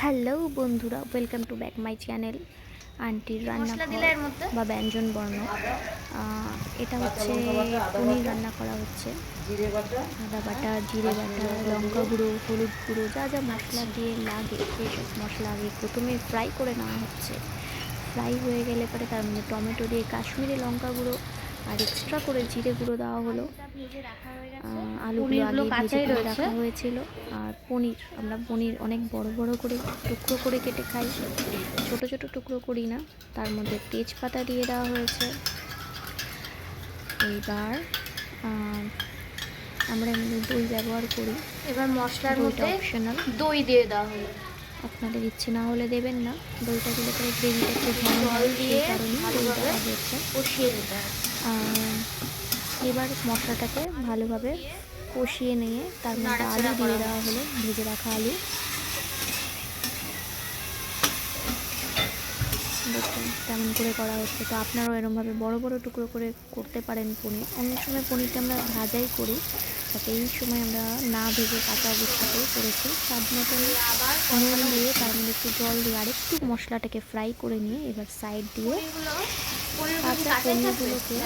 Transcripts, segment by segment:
Hello বন্ধুরা, welcome to back my channel আন্টির রান্নাঘর বা ব্যঞ্জন বর্ণ। এটা হচ্ছে পনির রান্না করা হচ্ছে। আদা বাটা, জিরে বাটা, লঙ্কা গুঁড়ো, হলুদ গুঁড়ো, যা যা মশলা দিয়ে লাগে সেই সব মশলা আগে প্রথমে ফ্রাই করে নেওয়া হচ্ছে। ফ্রাই হয়ে গেলে পরে তার মধ্যে টমেটো দিয়ে কাশ্মীরি লঙ্কা গুঁড়ো আর এক্সট্রা করে জিরে গুঁড়ো দেওয়া হলো। আলুগুলো আগে ভেজে করে রাখা হয়েছিল। আর আমরা পনির অনেক বড় বড় করে টুকরো করে কেটে খাই, ছোট ছোট টুকরো করি না। তার মধ্যে তেজপাতা দিয়ে দেওয়া হয়েছে। এইবার আমরা এমনি দই ব্যবহার করি। এবার মশলার মধ্যে অপশনাল, দই দিয়ে দেওয়া হলো। আপনাদের ইচ্ছে না হলে দেবেন না। দইটা দিলে পরে গ্রেভিটা একটু ঘন জল দিয়ে কারণে দই দেওয়া হয়েছে। কষিয়ে দিতে হবে। এবার মশলাটাকে ভালোভাবে কষিয়ে নিয়ে তার মধ্যে আলু দিয়ে দেওয়া হলো, ভেজে রাখা আলু। দেখুন তেমন করে করা হচ্ছে। তো আপনারাও এরকমভাবে বড় বড় টুকরো করে করতে পারেন পনির। অনেক সময় পনিরটা আমরা ভাজাই করি, বাট এই সময় আমরা না ভেজে কাঁচা অবস্থাতেই করেছি। স্বাদ মতন নুন দিয়ে তার মধ্যে একটু জল দিয়ে আরেকটু মশলাটাকে ফ্রাই করে নিয়ে এবার সাইড দিয়ে কাঁচা পনিরগুলোকে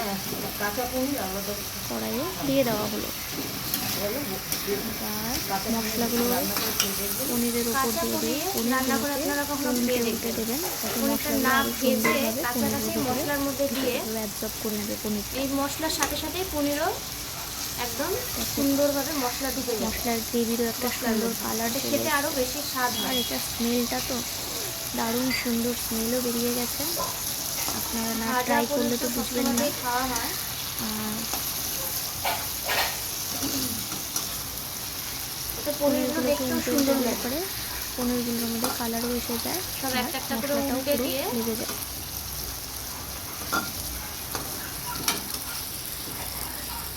কড়াইয়ে দিয়ে দেওয়া হলো। এবার মশলাগুলো পনিরের উপর দিয়ে দিয়ে উল্টে দেবেন, যাতে মশলাগুলো আরও সুন্দরভাবে মশলার মধ্যে দিয়ে অ্যাবজর্ব করে নেবে পনির। এই মশলার সাথে সাথে পনিরও একদম সুন্দরভাবে মশলা ঢুকে যায়। মশলার গ্রেভিরও একটা সুন্দর কালার খেতে আরও বেশি স্বাদ হয়। আর এটা স্মেলটা তো দারুণ সুন্দর, স্মেলও বেরিয়ে গেছে। আপনারা না ট্রাই করলে তো বুঝবেন না। খাওয়া হয় পনিরগুলো একটু সুন্দর করে পনিরগুলোর মধ্যে কালারও এসে যায়, সব একটা একটা করে মশলাটাও উল্টে পুরো দিয়ে লেগে যায়।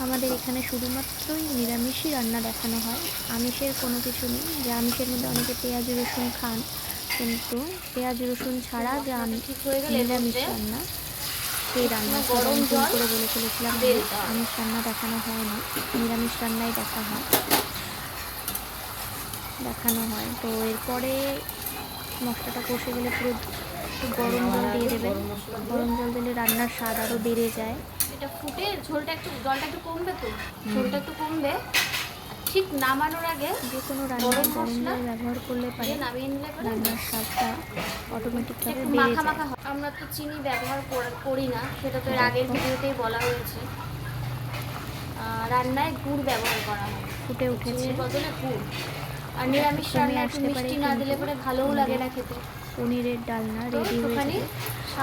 আমাদের এখানে শুধুমাত্রই নিরামিষই রান্না দেখানো হয়, আমিষের কোনো কিছু নেই। যে আমিষের মধ্যে অনেকে পেঁয়াজ রসুন খান, কিন্তু পেঁয়াজ রসুন ছাড়া যে নিরামিষ রান্না, সেই রান্না গরম জল করে বলে ফেলেছিলাম। আমিষ রান্না দেখানো হয় না, নিরামিষ রান্নাই দেখানো হয়। তো এরপরে মশলাটা কষে গেলে পুরো একটু গরম জল দিয়ে দেবেন। গরম জল দিলে রান্নার স্বাদ আরও বেড়ে যায়। এটা ফুটে জলটা একটু কমবে, তো ঝোলটা একটু কমবে। ঠিক নামানোর আগে যে কোনো রান্নায় গরম জল ব্যবহার করলে পারে নামিয়ে নিলে রান্নার স্বাদটা অটোমেটিকভাবে বেড়ে মাখা যায়। মাখা হয়। আমরা তো চিনি ব্যবহার করি না, সেটা তো এর আগের ভিডিওতেই বলা হয়েছে। রান্নায় গুড় ব্যবহার করা হয়, ফুটে উঠেছে বদলে গুড়। আর নিরামিষ রান্নায় একটু মিষ্টি না দিলে পরে ভালোও লাগে না খেতে। পনিরের ডালনা রেডি হয়ে যাবে।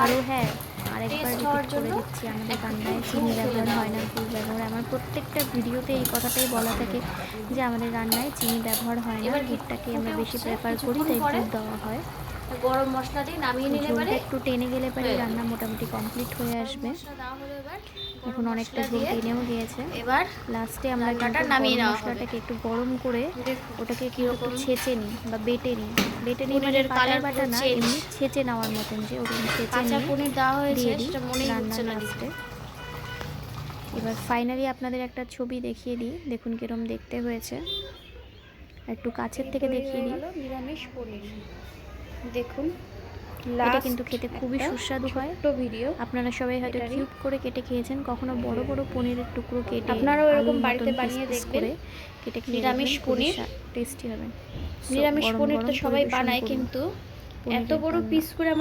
আরও হ্যাঁ, আরেকবার রিপিট করে দিচ্ছি, আমাদের রান্নায় চিনি ব্যবহার হয় না, গুড় ব্যবহার। আমার প্রত্যেকটা ভিডিওতে এই কথাটাই বলা থাকে যে আমাদের রান্নায় চিনি ব্যবহার হয় না, গুড়টাকে আমরা বেশি প্রেফার করি, তাই গুড় দেওয়া হয়। গরম মশলা দিয়ে নামিয়ে নিলে পরে একটু টেনে গেলে পরে রান্না মোটামুটি কমপ্লিট হয়ে আসবে। এখন অনেকটা ঝোল টেনেও গিয়েছে। এবার লাস্টে আমরা নামিয়ে মশলাটাকে একটু গরম করে ওটাকে একটু ছেঁচে নিই বা বেটে নিই। মানে কালার বাটা না, এমনি ছেঁচে নেওয়ার মতন, যে ওরকম ছেঁচে নিয়ে পনির দেওয়া হয়েছে সেটা মনেই হচ্ছে না লাস্টে। এবার ফাইনালি আপনাদের একটা ছবি দেখিয়ে দিই, দেখুন কিরম দেখতে হয়েছে। একটু কাছের থেকে দেখিয়ে দিই। নিরামিষ পনির দেখুন, এটা কিন্তু খেতে খুবই সুস্বাদু হয়। ভিডিও আপনারা সবাই হয়তো কিউব করে কেটে খেয়েছেন, কখনো বড় বড় পনিরের টুকরো কেটে আপনারাও এরকম বাড়িতে বানিয়ে দেখবেন। কেটে খেয়ে নিরামিষ পনির টেস্টি হবে। নিরামিষ পনির তো সবাই বানায়, কিন্তু এত বড় পিস করে